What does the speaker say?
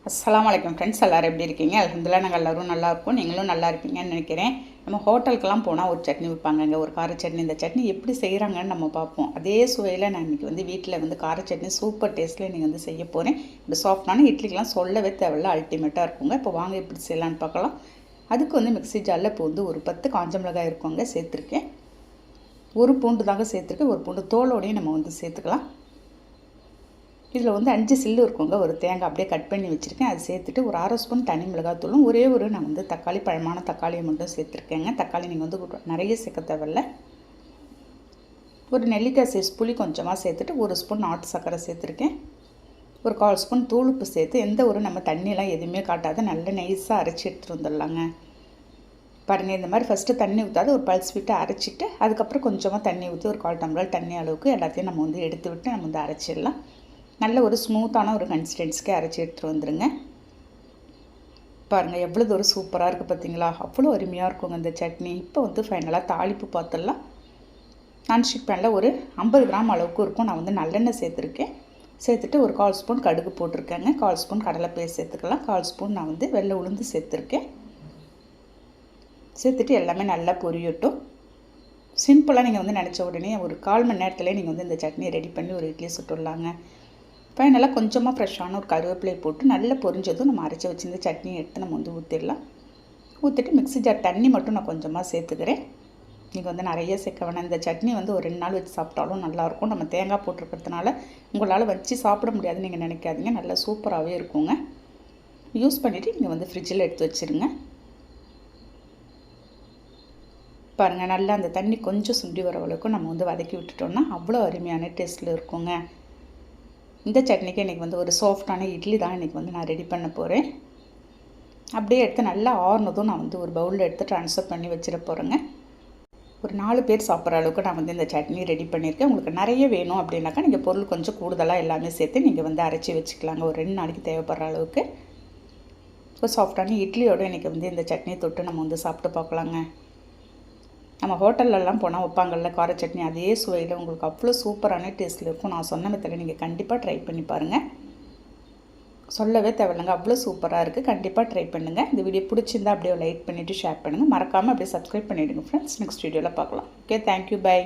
அஸ்ஸலாமு அலைக்கும் ஃப்ரெண்ட்ஸ், எல்லோரும் எப்படி இருக்கீங்க? அல்ஹம்துலில்லாஹ் நாங்கள் எல்லோரும் நல்லாயிருக்கோம். நீங்களும் நல்லா இருப்பீங்கன்னு நினைக்கிறேன். நம்ம ஹோட்டலுக்கெல்லாம் போனால் ஒரு சட்னி விற்பாங்கங்க, ஒரு கார சட்னி. இந்த சட்னி எப்படி செய்கிறாங்கன்னு நம்ம பார்ப்போம். அதே சுவையில் நான் இன்றைக்கி வீட்டில் கார சட்னி சூப்பர் டேஸ்ட்டில் நீங்கள் செய்ய போகிறேன். இப்படி சாஃப்டான இட்லிக்கெலாம் சொல்லவே தேவையில்ல, அல்டிமேட்டாக இருக்குங்க. இப்போ வாங்க எப்படி செய்யலான்னு பார்க்கலாம். அதுக்கு மிக்ஸி ஜாரில் இப்போ ஒரு 10 காஞ்ச மிளகாய் இருக்குங்க சேர்த்துருக்கேன். ஒரு பூண்டு தாங்க சேர்த்துருக்கேன். ஒரு பூண்டு தோலோடையும் நம்ம சேர்த்துக்கலாம். இதில் 5 சில்லு இருக்குங்க. ஒரு தேங்காய் அப்படியே கட் பண்ணி வச்சுருக்கேன். அது சேர்த்துட்டு ஒரு 1/2 ஸ்பூன் தனி மிளகாத்தூளும் ஒரே நான் தக்காளி, பழமான தக்காளியை மட்டும் சேர்த்துருக்கேங்க. தக்காளி நீங்கள் நிறைய சேர்க்க தேவையில்ல. ஒரு நெல்லிக்காய் சைஸ் புளி கொஞ்சமாக சேர்த்துட்டு 1 ஸ்பூன் நாட்டு சர்க்கரை சேர்த்துருக்கேன். ஒரு 1/4 ஸ்பூன் தூளுப்பு சேர்த்து எந்த நம்ம தண்ணியெலாம் எதுவுமே காட்டாத நல்ல நைஸாக அரைச்சி எடுத்துகிட்டு வந்துடலாங்க. பாருங்கள், இந்த மாதிரி ஃபஸ்ட்டு தண்ணி ஊற்றாது ஒரு பல்ஸ் விட்டு அரைச்சிட்டு அதுக்கப்புறம் கொஞ்சமாக தண்ணி ஊற்றி ஒரு 1/4 டம்ளர் தண்ணி அளவுக்கு எல்லாத்தையும் நம்ம எடுத்து விட்டு நம்ம அரைச்சிடலாம். நல்ல ஒரு ஸ்மூத்தான ஒரு கன்சிஸ்டன்சிக்கு அரைச்சி எடுத்துகிட்டு வந்துடுங்க. பாருங்கள், எவ்வளோ சூப்பராக இருக்குது பார்த்தீங்களா? அவ்வளோ அருமையாக இருக்குங்க இந்த சட்னி. இப்போ ஃபைனலாக தாளிப்பு பார்த்துடலாம். நான்ஸ்டிக் பேனில் ஒரு 50 கிராம் அளவுக்கு இருக்கும். நான் நல்லெண்ணெய் சேர்த்துருக்கேன். சேர்த்துட்டு ஒரு 1/4 ஸ்பூன் கடுகு போட்டிருக்கேங்க. 1/4 ஸ்பூன் கடலைப்பயிறு சேர்த்துக்கலாம். 1/4 ஸ்பூன் நான் வெள்ளை உளுந்து சேர்த்துருக்கேன். சேர்த்துட்டு எல்லாமே நல்லா பொரியட்டும். சிம்பிளாக நீங்கள் நினச்ச உடனே ஒரு 1/4 மணி நேரத்தில் நீங்கள் இந்த சட்னியை ரெடி பண்ணி ஒரு இட்லி சுட்டுடலாங்க. ஃபைனலாக கொஞ்சமாக ஃப்ரெஷ்ஷான ஒரு கருவேப்பிலை போட்டு நல்லா பொரிஞ்சதும் நம்ம அரைச்சி வச்சுருந்த சட்னியை எடுத்து நம்ம ஊற்றிடலாம். ஊற்றிட்டு மிக்ஸி ஜார் தண்ணி மட்டும் நான் கொஞ்சமாக சேர்த்துக்கிறேன். நீங்கள் நிறைய சேர்க்க வேணாம். இந்த சட்னி ஒரு 2 நாள் வச்சு சாப்பிட்டாலும் நல்லாயிருக்கும். நம்ம தேங்காய் போட்டிருக்கிறதுனால உங்களால் வச்சு சாப்பிட முடியாதுன்னு நீங்கள் நினைக்காதீங்க. நல்லா சூப்பராகவே இருக்குங்க. யூஸ் பண்ணிவிட்டு நீங்கள் ஃப்ரிட்ஜில் எடுத்து வச்சுருங்க. பாருங்கள், நல்லா அந்த தண்ணி கொஞ்சம் சுண்டி வர அளவுக்கு நம்ம வதக்கி விட்டுட்டோம்னா அவ்வளோ அருமையான டேஸ்ட்டில் இருக்குங்க. இந்த சட்னிக்கு இன்றைக்கி ஒரு சாஃப்டான இட்லி தான் இன்றைக்கி நான் ரெடி பண்ண போகிறேன். அப்படியே எடுத்து நல்லா ஆறுனதும் நான் ஒரு பவுலில் எடுத்து ட்ரான்ஸ்ஃபர் பண்ணி வச்சிட போகிறேங்க. ஒரு 4 பேர் சாப்பிட்ற அளவுக்கு நான் இந்த சட்னி ரெடி பண்ணியிருக்கேன். உங்களுக்கு நிறைய வேணும் அப்படின்னாக்கா நீங்கள் பொருள் கொஞ்சம் கூடுதலாக எல்லாமே சேர்த்து நீங்கள் அரைச்சி வச்சுக்கலாங்க. ஒரு 2 நாளைக்கு தேவைப்படுற அளவுக்கு. ஒரு சாஃப்டான இட்லியோடு இன்றைக்கி இந்த சட்னியை தொட்டு நம்ம சாப்பிட்டு பார்க்கலாங்க. நம்ம ஹோட்டல்லலாம் போனால் வைப்பாங்கள்ல கார சட்னி, அதே சுவையில் உங்களுக்கு அவ்வளோ சூப்பரான டேஸ்ட்டில் இருக்கும். நான் சொன்ன மெத்தடில் நீங்கள் கண்டிப்பாக ட்ரை பண்ணி பாருங்கள். சொல்லவே தேவையில்லைங்க, அவ்வளோ சூப்பராக இருக்குது. கண்டிப்பாக ட்ரை பண்ணுங்கள். இந்த வீடியோ பிடிச்சிருந்தா அப்படியே லைக் பண்ணிவிட்டு ஷேர் பண்ணுங்கள். மறக்காமல் அப்படியே சப்ஸ்கிரைப் பண்ணிவிடுங்க ஃப்ரெண்ட்ஸ். நெக்ஸ்ட் வீடியோவில் பார்க்கலாம். Okay, thank you, by.